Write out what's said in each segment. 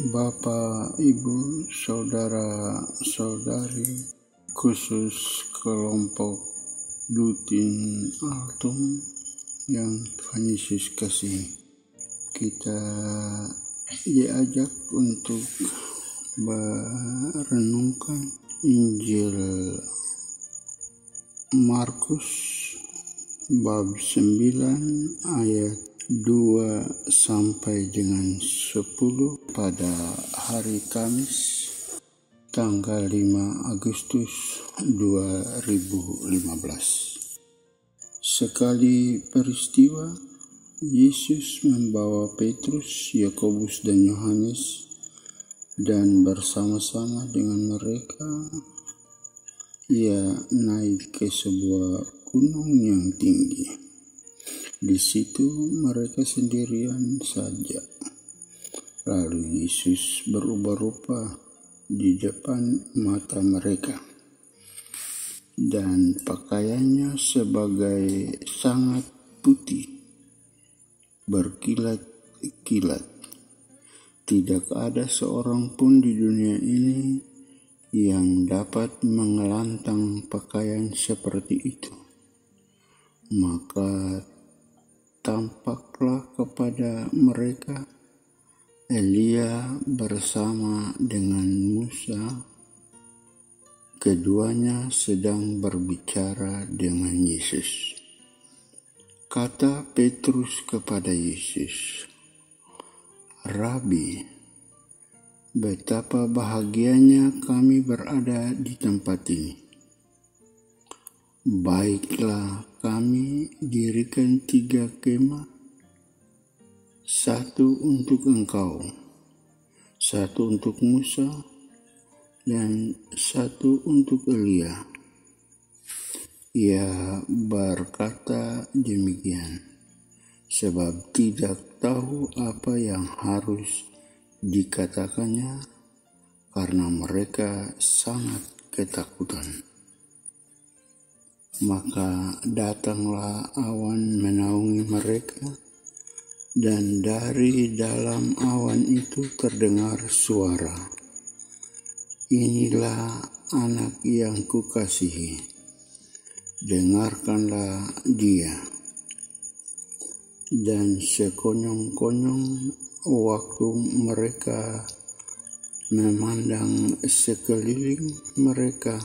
Bapak, Ibu, Saudara-saudari, khusus kelompok Dutin Altum yang Tuhan Yesus kasih, kita diajak untuk merenungkan Injil Markus bab 9 ayat 2 sampai dengan 10 pada hari Kamis tanggal 5 Agustus 2015. Sekali peristiwa, Yesus membawa Petrus, Yakobus dan Yohanes dan bersama-sama dengan mereka ia naik ke sebuah gunung yang tinggi. Di situ mereka sendirian saja. Lalu Yesus berubah rupa di depan mata mereka, dan pakaiannya sebagai sangat putih, berkilat-kilat. Tidak ada seorang pun di dunia ini yang dapat mengelantang pakaian seperti itu. Maka tampaklah kepada mereka Elia bersama dengan Musa. Keduanya sedang berbicara dengan Yesus. Kata Petrus kepada Yesus, "Rabi, betapa bahagianya kami berada di tempat ini. Baiklah, kami dirikan 3 kemah, 1 untuk engkau, 1 untuk Musa, dan 1 untuk Elia." Ia berkata demikian sebab tidak tahu apa yang harus dikatakannya, karena mereka sangat ketakutan. Maka datanglah awan menaungi mereka, dan dari dalam awan itu terdengar suara, "Inilah anak yang kukasihi, dengarkanlah dia." Dan sekonyong-konyong waktu mereka memandang sekeliling mereka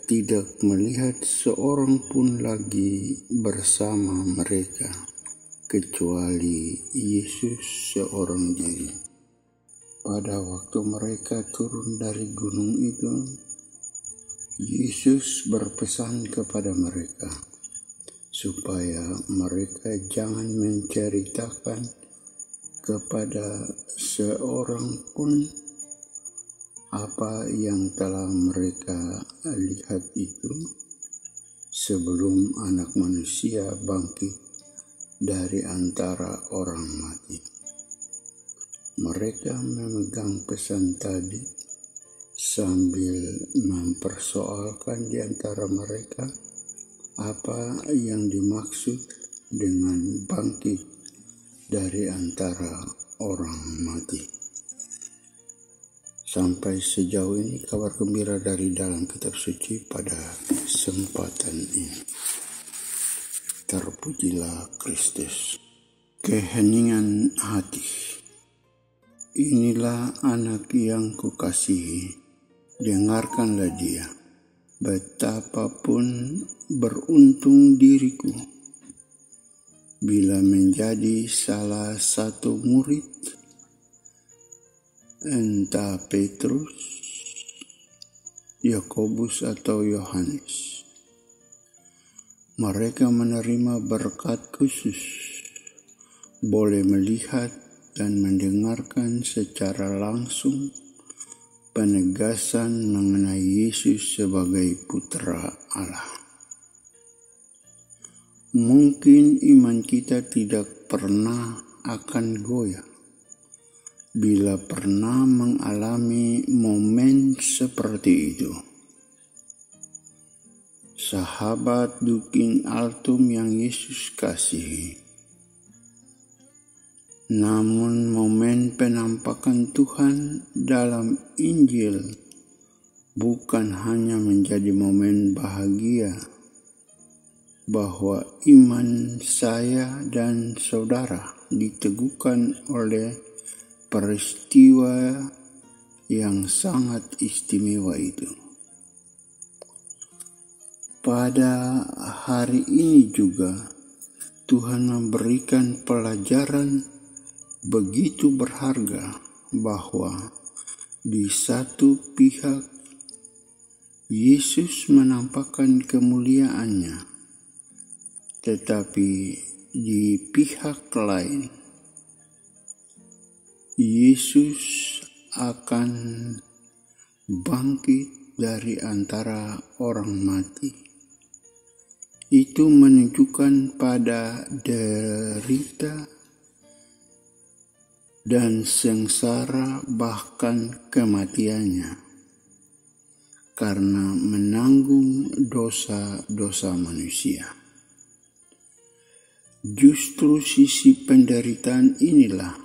tidak melihat seorang pun lagi bersama mereka, kecuali Yesus seorang diri. Pada waktu mereka turun dari gunung itu, Yesus berpesan kepada mereka supaya mereka jangan menceritakan kepada seorang pun apa yang telah mereka lihat itu sebelum Anak Manusia bangkit dari antara orang mati. Mereka memegang pesan tadi sambil mempersoalkan di antara mereka apa yang dimaksud dengan bangkit dari antara orang mati. Sampai sejauh ini kabar gembira dari dalam kitab suci pada kesempatan ini. Terpujilah Kristus. Keheningan hati. Inilah anak yang kukasihi, dengarkanlah dia. Betapapun beruntung diriku bila menjadi salah satu murid, entah Petrus, Yakobus atau Yohanes. Mereka menerima berkat khusus, boleh melihat dan mendengarkan secara langsung penegasan mengenai Yesus sebagai Putra Allah. Mungkin iman kita tidak pernah akan goyah bila pernah mengalami momen seperti itu. Sahabat Dutin Altum yang Yesus kasihi, Namun momen penampakan Tuhan dalam Injil bukan hanya menjadi momen bahagia bahwa iman saya dan saudara diteguhkan oleh peristiwa yang sangat istimewa itu. Pada hari ini juga Tuhan memberikan pelajaran begitu berharga bahwa di satu pihak Yesus menampakkan kemuliaannya, tetapi di pihak lain Yesus akan bangkit dari antara orang mati. Itu menunjukkan pada derita dan sengsara bahkan kematiannya karena menanggung dosa-dosa manusia. Justru sisi penderitaan inilah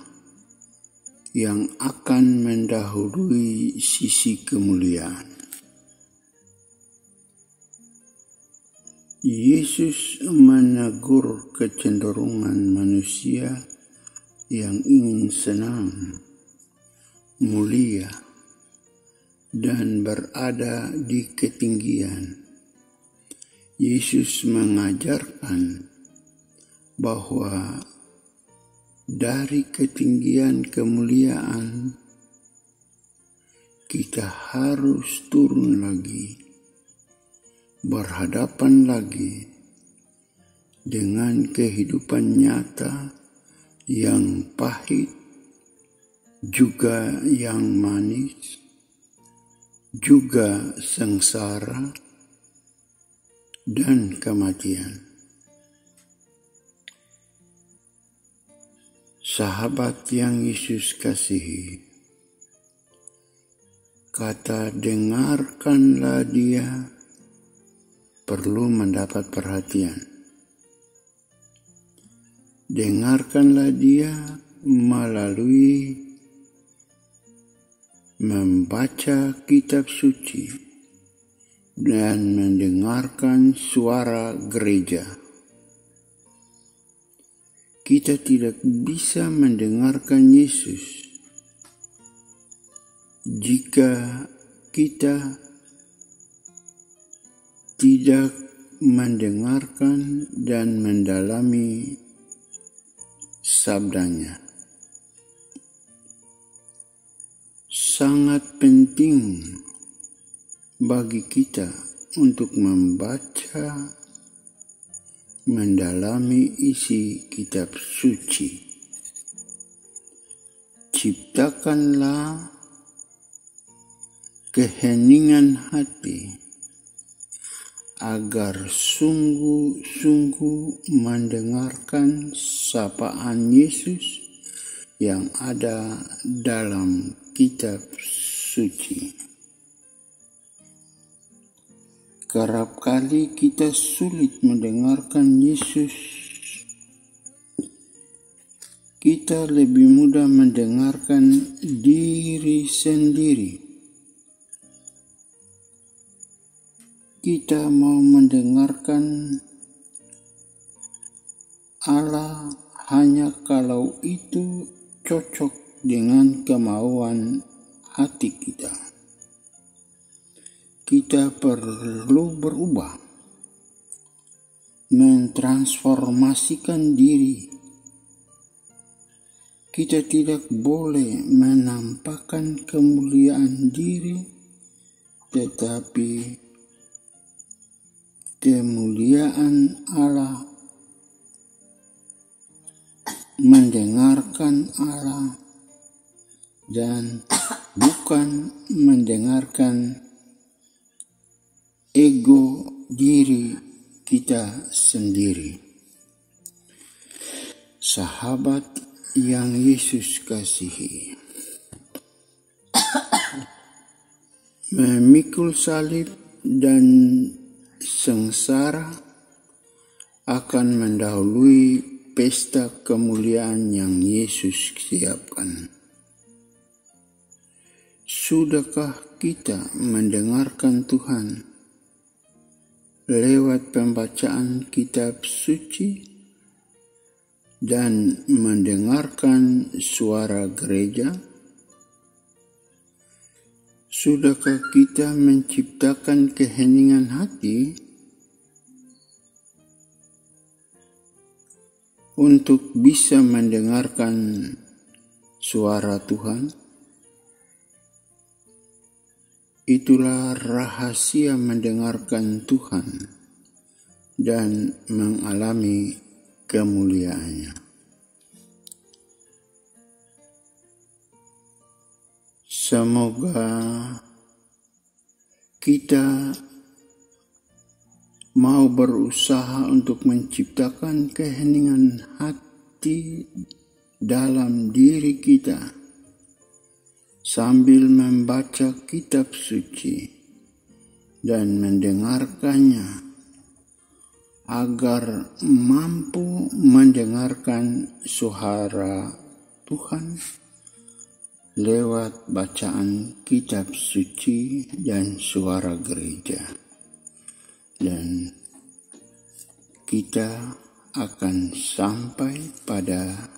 yang akan mendahului sisi kemuliaan. Yesus menegur kecenderungan manusia yang ingin senang, mulia, dan berada di ketinggian. Yesus mengajarkan bahwa dari ketinggian kemuliaan kita harus turun lagi, berhadapan lagi dengan kehidupan nyata yang pahit, juga yang manis, juga sengsara, dan kematian. Sahabat yang Yesus kasihi, kata dengarkanlah dia perlu mendapat perhatian. Dengarkanlah dia melalui membaca kitab suci dan mendengarkan suara gereja. Kita tidak bisa mendengarkan Yesus jika kita tidak mendengarkan dan mendalami sabdanya. Sangat penting bagi kita untuk membaca, mendalami isi kitab suci. Ciptakanlah keheningan hati agar sungguh-sungguh mendengarkan sapaan Yesus yang ada dalam kitab suci. Kerap kali kita sulit mendengarkan Yesus. Kita lebih mudah mendengarkan diri sendiri. Kita mau mendengarkan Allah hanya kalau itu cocok dengan kemauan hati kita. Kita perlu berubah, mentransformasikan diri. Kita tidak boleh menampakkan kemuliaan diri, tetapi kemuliaan Allah, mendengarkan Allah, dan bukan mendengarkan ego diri kita sendiri. Sahabat yang Yesus kasihi, memikul salib dan sengsara akan mendahului pesta kemuliaan yang Yesus siapkan. Sudahkah kita mendengarkan Tuhan lewat pembacaan kitab suci dan mendengarkan suara gereja? Sudahkah kita menciptakan keheningan hati untuk bisa mendengarkan suara Tuhan? Itulah rahasia mendengarkan Tuhan dan mengalami kemuliaannya. Semoga kita mau berusaha untuk menciptakan keheningan hati dalam diri kita sambil membaca kitab suci dan mendengarkannya, agar mampu mendengarkan suara Tuhan lewat bacaan kitab suci dan suara gereja. Dan kita akan sampai pada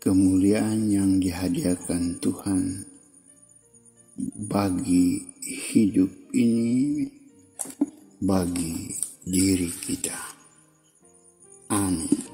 kemuliaan yang dihadiahkan Tuhan bagi hidup ini, bagi diri kita. Amin.